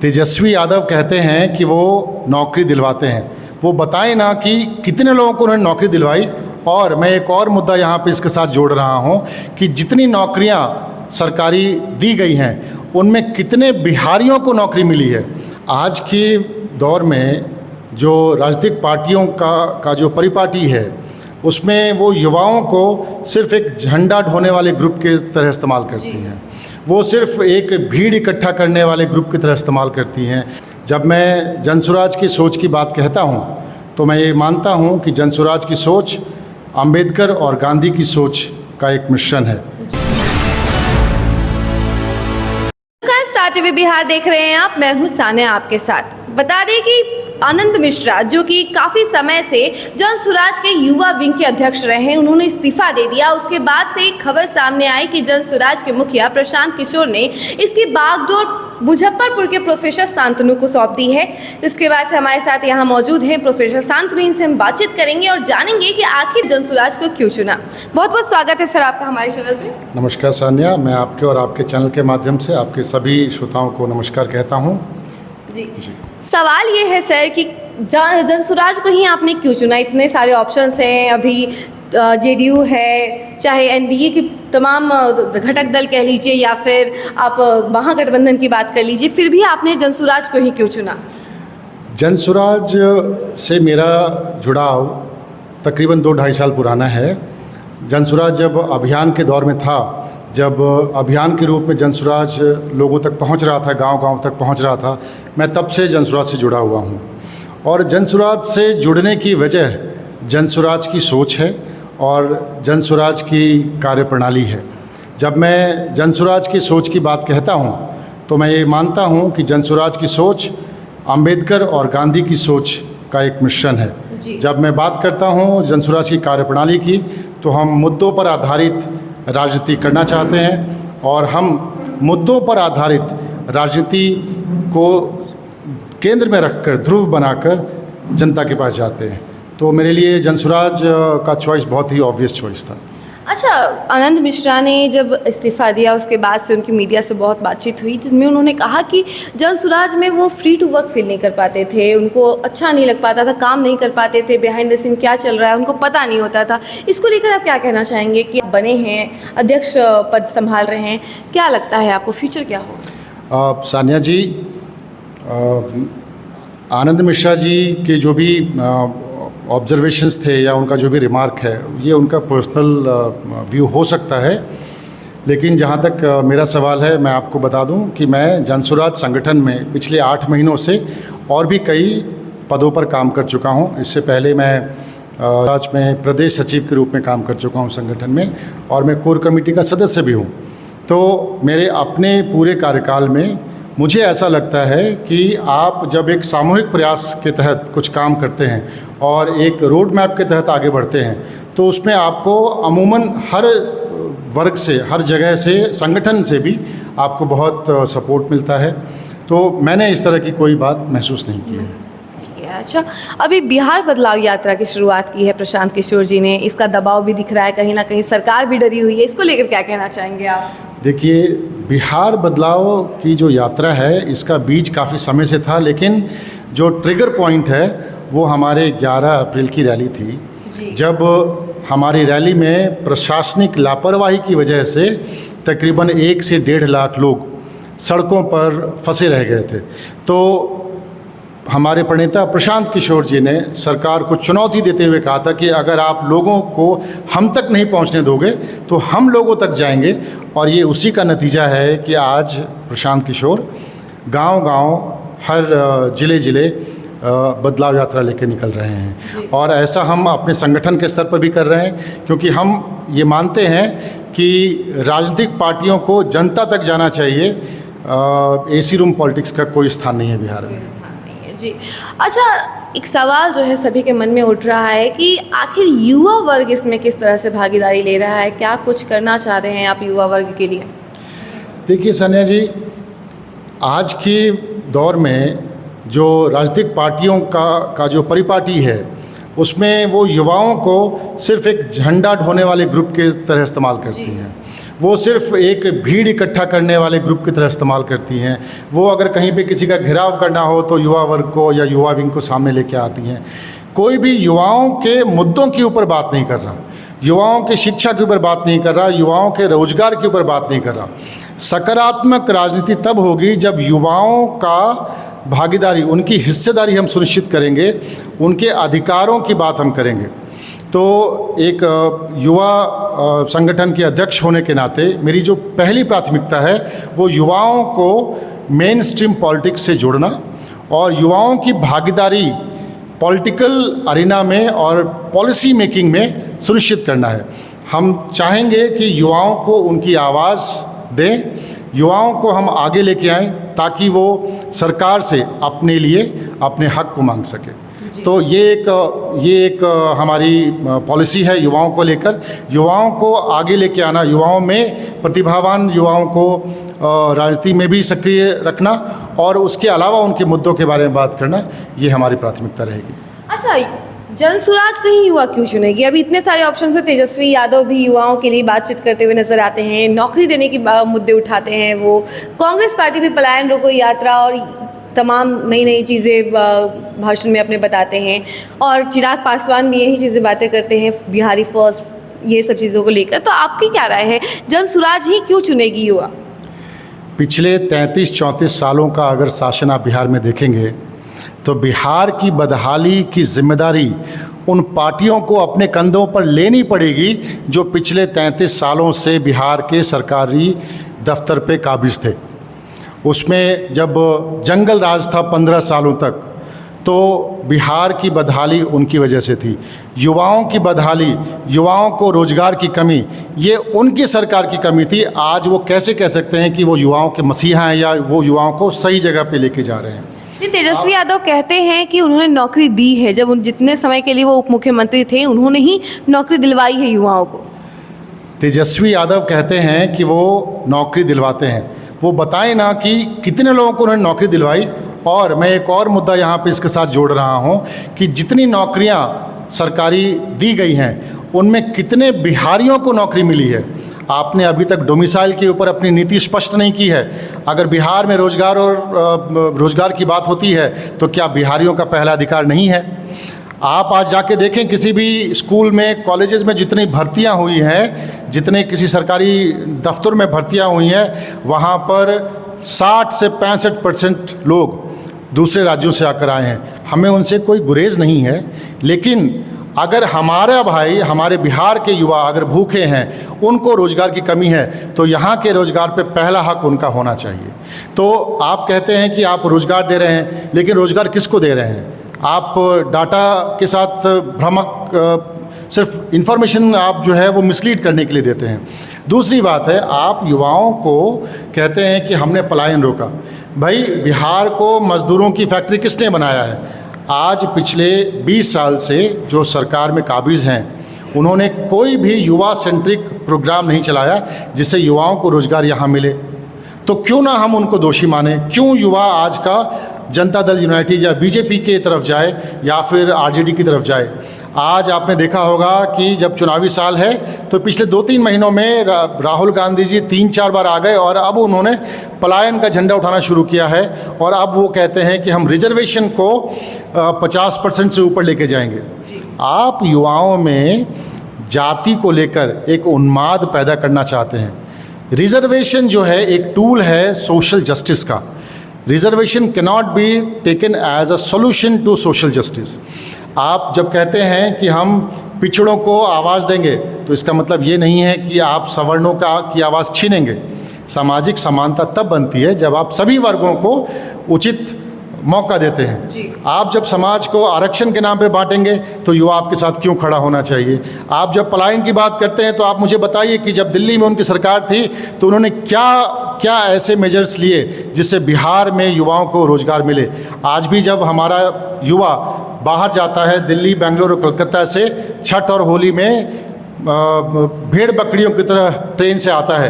तेजस्वी यादव कहते हैं कि वो नौकरी दिलवाते हैं, वो बताएं ना कि कितने लोगों को उन्होंने नौकरी दिलवाई। और मैं एक और मुद्दा यहाँ पे इसके साथ जोड़ रहा हूँ कि जितनी नौकरियाँ सरकारी दी गई हैं उनमें कितने बिहारियों को नौकरी मिली है। आज के दौर में जो राजनीतिक पार्टियों का जो परिपाटी है उसमें वो युवाओं को सिर्फ एक झंडा ढोने वाले ग्रुप के तरह इस्तेमाल करती हैं, वो सिर्फ एक भीड़ इकट्ठा करने वाले ग्रुप की तरह इस्तेमाल करती हैं। जब मैं जनसुराज की सोच की बात कहता हूँ तो मैं ये मानता हूँ कि जनसुराज की सोच अंबेडकर और गांधी की सोच का एक मिश्रण है। स्टार टीवी बिहार देख रहे हैं आप, मैं हूँ सानिया आपके साथ। बता दें कि आनंद मिश्रा जो कि काफ़ी समय से जनसुराज के युवा विंग के अध्यक्ष रहे हैं, उन्होंने इस्तीफा दे दिया। उसके बाद से एक खबर सामने आई कि जनसुराज के मुखिया प्रशांत किशोर ने इसकी बागडोर मुजफ्फरपुर के प्रोफेसर शांतनु को सौंप दी है। इसके बाद से हमारे साथ यहाँ मौजूद हैं प्रोफेसर शांतनु, इनसे हम बातचीत करेंगे और जानेंगे कि आखिर जनसुराज को क्यों चुना। बहुत बहुत स्वागत है सर आपका हमारे चैनल पे। नमस्कार सानिया, मैं आपके और आपके चैनल के माध्यम से आपके सभी श्रोताओं को नमस्कार कहता हूँ। जी सवाल ये है सर कि जनसुराज को ही आपने क्यों चुना? इतने सारे ऑप्शंस हैं, अभी जेडीयू है, चाहे एनडीए की तमाम घटक दल कह लीजिए या फिर आप महागठबंधन की बात कर लीजिए, फिर भी आपने जनसुराज को ही क्यों चुना? जनसुराज से मेरा जुड़ाव तकरीबन 2-2.5 साल पुराना है। जनसुराज जब अभियान के दौर में था, जब अभियान के रूप में जनसुराज लोगों तक पहुंच रहा था, गांव-गांव तक पहुंच रहा था, मैं तब से जनसुराज से जुड़ा हुआ हूं। और जनसुराज से जुड़ने की वजह जनसुराज की सोच है और जनसुराज की कार्यप्रणाली है। जब मैं जनसुराज की सोच की बात कहता हूं तो मैं ये मानता हूं कि जनसुराज की सोच अंबेडकर और गांधी की सोच का एक मिश्रण है। जब मैं बात करता हूं जनसुराज की कार्यप्रणाली की तो हम मुद्दों पर आधारित राजनीति करना चाहते हैं और हम मुद्दों पर आधारित राजनीति को केंद्र में रखकर, ध्रुव बनाकर जनता के पास जाते हैं। तो मेरे लिए जनसुराज का चॉइस बहुत ही ऑब्वियस चॉइस था। अच्छा, आनंद मिश्रा ने जब इस्तीफा दिया उसके बाद से उनकी मीडिया से बहुत बातचीत हुई जिसमें उन्होंने कहा कि जनसुराज में वो फ्री टू वर्क फील नहीं कर पाते थे, उनको अच्छा नहीं लग पाता था, काम नहीं कर पाते थे, बिहाइंड द सीन क्या चल रहा है उनको पता नहीं होता था। इसको लेकर आप क्या कहना चाहेंगे कि आप बने हैं, अध्यक्ष पद संभाल रहे हैं, क्या लगता है आपको फ्यूचर क्या हो? सानिया जी, आनंद मिश्रा जी के जो भी ऑब्जर्वेशंस थे या उनका जो भी रिमार्क है, ये उनका पर्सनल व्यू हो सकता है, लेकिन जहाँ तक मेरा सवाल है मैं आपको बता दूं कि मैं जनसुराज संगठन में पिछले 8 महीनों से और भी कई पदों पर काम कर चुका हूं। इससे पहले मैं राज में प्रदेश सचिव के रूप में काम कर चुका हूं संगठन में, और मैं कोर कमेटी का सदस्य भी हूं। तो मेरे अपने पूरे कार्यकाल में मुझे ऐसा लगता है कि आप जब एक सामूहिक प्रयास के तहत कुछ काम करते हैं और एक रोड मैप के तहत आगे बढ़ते हैं तो उसमें आपको अमूमन हर वर्ग से, हर जगह से, संगठन से भी आपको बहुत सपोर्ट मिलता है। तो मैंने इस तरह की कोई बात महसूस नहीं की है। अच्छा, अभी बिहार बदलाव यात्रा की शुरुआत की है प्रशांत किशोर जी ने, इसका दबाव भी दिख रहा है, कहीं ना कहीं सरकार भी डरी हुई है, इसको लेकर क्या कहना चाहेंगे आप? देखिए, बिहार बदलाव की जो यात्रा है इसका बीज काफ़ी समय से था, लेकिन जो ट्रिगर पॉइंट है वो हमारे 11 अप्रैल की रैली थी, जब हमारी रैली में प्रशासनिक लापरवाही की वजह से तकरीबन 1 से 1.5 लाख लोग सड़कों पर फंसे रह गए थे। तो हमारे प्रणेता प्रशांत किशोर जी ने सरकार को चुनौती देते हुए कहा था कि अगर आप लोगों को हम तक नहीं पहुंचने दोगे तो हम लोगों तक जाएंगे। और ये उसी का नतीजा है कि आज प्रशांत किशोर गांव-गांव, हर ज़िले बदलाव यात्रा लेकर निकल रहे हैं। और ऐसा हम अपने संगठन के स्तर पर भी कर रहे हैं, क्योंकि हम ये मानते हैं कि राजनीतिक पार्टियों को जनता तक जाना चाहिए। एसी रूम पॉलिटिक्स का कोई स्थान नहीं है बिहार में। जी, अच्छा, एक सवाल जो है सभी के मन में उठ रहा है कि आखिर युवा वर्ग इसमें किस तरह से भागीदारी ले रहा है? क्या कुछ करना चाहते हैं आप युवा वर्ग के लिए? देखिए सानिया जी, आज के दौर में जो राजनीतिक पार्टियों का जो परिपाटी है उसमें वो युवाओं को सिर्फ एक झंडा ढोने वाले ग्रुप के तरह इस्तेमाल करती हैं। वो सिर्फ एक भीड़ इकट्ठा करने वाले ग्रुप की तरह इस्तेमाल करती हैं। वो अगर कहीं पे किसी का घेराव करना हो तो युवा वर्ग को या युवा विंग को सामने लेके आती हैं। कोई भी युवाओं के मुद्दों के ऊपर बात नहीं कर रहा, युवाओं की शिक्षा के ऊपर बात नहीं कर रहा, युवाओं के रोजगार के ऊपर बात नहीं कर रहा। सकारात्मक राजनीति तब होगी जब युवाओं का भागीदारी, उनकी हिस्सेदारी हम सुनिश्चित करेंगे, उनके अधिकारों की बात हम करेंगे। तो एक युवा संगठन के अध्यक्ष होने के नाते मेरी जो पहली प्राथमिकता है वो युवाओं को मेन स्ट्रीम पॉलिटिक्स से जोड़ना और युवाओं की भागीदारी पॉलिटिकल अरीना में और पॉलिसी मेकिंग में सुनिश्चित करना है। हम चाहेंगे कि युवाओं को उनकी आवाज़ दें, युवाओं को हम आगे लेके आएं ताकि वो सरकार से अपने लिए अपने हक को मांग सके। तो ये एक हमारी पॉलिसी है युवाओं को लेकर, युवाओं को आगे लेके आना, युवाओं में प्रतिभावान युवाओं को राजनीति में भी सक्रिय रखना और उसके अलावा उनके मुद्दों के बारे में बात करना, ये हमारी प्राथमिकता रहेगी। अच्छा, जनसुराज कहीं युवा क्यों चुनेगी? अभी इतने सारे ऑप्शन हैं। तेजस्वी यादव भी युवाओं के लिए बातचीत करते हुए नजर आते हैं, नौकरी देने की मुद्दे उठाते हैं वो। कांग्रेस पार्टी भी पलायन रोको यात्रा और तमाम नई नई चीज़ें भाषण में अपने बताते हैं और चिराग पासवान भी यही चीज़ें बातें करते हैं, बिहारी फर्स्ट, ये सब चीज़ों को लेकर। तो आपकी क्या राय है, जनसुराज ही क्यों चुनेगी युवा? पिछले 33-34 सालों का अगर शासन आप बिहार में देखेंगे तो बिहार की बदहाली की जिम्मेदारी उन पार्टियों को अपने कंधों पर लेनी पड़ेगी जो पिछले 33 सालों से बिहार के सरकारी दफ्तर पे काबिज थे। उसमें जब जंगल राज था 15 सालों तक, तो बिहार की बदहाली उनकी वजह से थी। युवाओं की बदहाली, युवाओं को रोजगार की कमी, ये उनकी सरकार की कमी थी। आज वो कैसे कह सकते हैं कि वो युवाओं के मसीहा हैं या वो युवाओं को सही जगह पे लेके जा रहे हैं? जी, तेजस्वी यादव कहते हैं कि उन्होंने नौकरी दी है। जब उन जितने समय के लिए वो उप मुख्यमंत्री थे उन्होंने ही नौकरी दिलवाई है युवाओं को। तेजस्वी यादव कहते हैं कि वो नौकरी दिलवाते हैं, वो बताएं ना कि कितने लोगों को उन्होंने नौकरी दिलवाई। और मैं एक और मुद्दा यहाँ पे इसके साथ जोड़ रहा हूँ कि जितनी नौकरियाँ सरकारी दी गई हैं उनमें कितने बिहारियों को नौकरी मिली है। आपने अभी तक डोमिसाइल के ऊपर अपनी नीति स्पष्ट नहीं की है। अगर बिहार में रोजगार की बात होती है तो क्या बिहारियों का पहला अधिकार नहीं है? आप आज जाके देखें किसी भी स्कूल में, कॉलेजेस में जितनी भर्तियां हुई हैं, जितने किसी सरकारी दफ्तर में भर्तियां हुई हैं, वहाँ पर 60 से 65% लोग दूसरे राज्यों से आकर आए हैं। हमें उनसे कोई गुरेज नहीं है, लेकिन अगर हमारा भाई, हमारे बिहार के युवा अगर भूखे हैं, उनको रोज़गार की कमी है, तो यहाँ के रोज़गार पे पहला हक उनका होना चाहिए। तो आप कहते हैं कि आप रोज़गार दे रहे हैं, लेकिन रोज़गार किसको दे रहे हैं? आप डाटा के साथ भ्रामक सिर्फ इन्फॉर्मेशन आप जो है वो मिसलीड करने के लिए देते हैं। दूसरी बात है, आप युवाओं को कहते हैं कि हमने पलायन रोका। भाई, बिहार को मज़दूरों की फैक्ट्री किसने बनाया है? आज पिछले 20 साल से जो सरकार में काबिज हैं उन्होंने कोई भी युवा सेंट्रिक प्रोग्राम नहीं चलाया जिससे युवाओं को रोज़गार यहाँ मिले। तो क्यों ना हम उनको दोषी माने? क्यों युवा आज का जनता दल यूनाइटेड या बीजेपी की तरफ जाए या फिर आरजेडी की तरफ जाए? आज आपने देखा होगा कि जब चुनावी साल है तो पिछले 2-3 महीनों में राहुल गांधी जी 3-4 बार आ गए और अब उन्होंने पलायन का झंडा उठाना शुरू किया है और अब वो कहते हैं कि हम रिजर्वेशन को 50% से ऊपर लेके जाएंगे। आप युवाओं में जाति को लेकर एक उन्माद पैदा करना चाहते हैं। रिजर्वेशन जो है एक टूल है सोशल जस्टिस का। Reservation cannot be taken as a solution to social justice. आप जब कहते हैं कि हम पिछड़ों को आवाज़ देंगे तो इसका मतलब ये नहीं है कि आप सवर्णों की आवाज़ छीनेंगे। सामाजिक समानता तब बनती है जब आप सभी वर्गों को उचित मौका देते हैं। आप जब समाज को आरक्षण के नाम पे बांटेंगे तो युवा आपके साथ क्यों खड़ा होना चाहिए? आप जब पलायन की बात करते हैं तो आप मुझे बताइए कि जब दिल्ली में उनकी सरकार थी तो उन्होंने क्या ऐसे मेजर्स लिए जिससे बिहार में युवाओं को रोज़गार मिले। आज भी जब हमारा युवा बाहर जाता है, दिल्ली, बेंगलोर और कलकत्ता से छठ और होली में भेड़ बकरियों की तरह ट्रेन से आता है,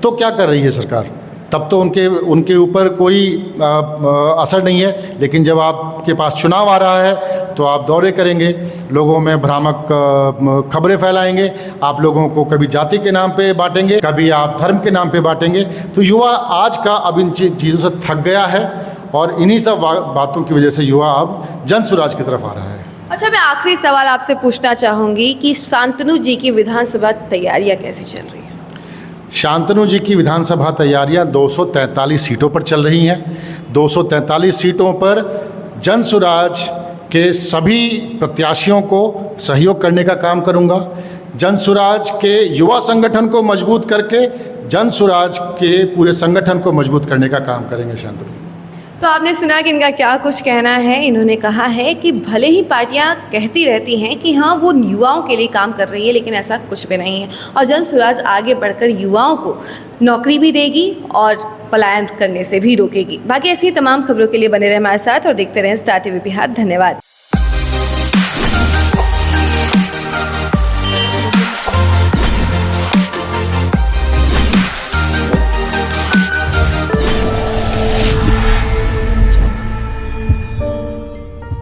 तो क्या कर रही है सरकार? तब तो उनके ऊपर कोई असर नहीं है, लेकिन जब आपके पास चुनाव आ रहा है तो आप दौरे करेंगे, लोगों में भ्रामक खबरें फैलाएंगे, आप लोगों को कभी जाति के नाम पे बांटेंगे, कभी आप धर्म के नाम पे बांटेंगे। तो युवा आज का अब इन चीज़ों से थक गया है और इन्हीं सब बातों की वजह से युवा अब जन स्वराज की तरफ आ रहा है। अच्छा, मैं आखिरी सवाल आपसे पूछना चाहूँगी कि शांतनु जी की विधानसभा तैयारियाँ कैसी चल रही हैं? शांतनु जी की विधानसभा तैयारियां 243 सीटों पर चल रही हैं। 243 सीटों पर जन स्वराज के सभी प्रत्याशियों को सहयोग करने का काम करूंगा। जन स्वराज के युवा संगठन को मजबूत करके जन स्वराज के पूरे संगठन को मजबूत करने का काम करेंगे शांतनु। तो आपने सुना कि इनका क्या कुछ कहना है। इन्होंने कहा है कि भले ही पार्टियां कहती रहती हैं कि हाँ वो युवाओं के लिए काम कर रही है, लेकिन ऐसा कुछ भी नहीं है और जन स्वराज आगे बढ़कर युवाओं को नौकरी भी देगी और पलायन करने से भी रोकेगी। बाकी ऐसी तमाम खबरों के लिए बने रहे हमारे साथ और देखते रहें स्टार टीवी बिहार। धन्यवाद।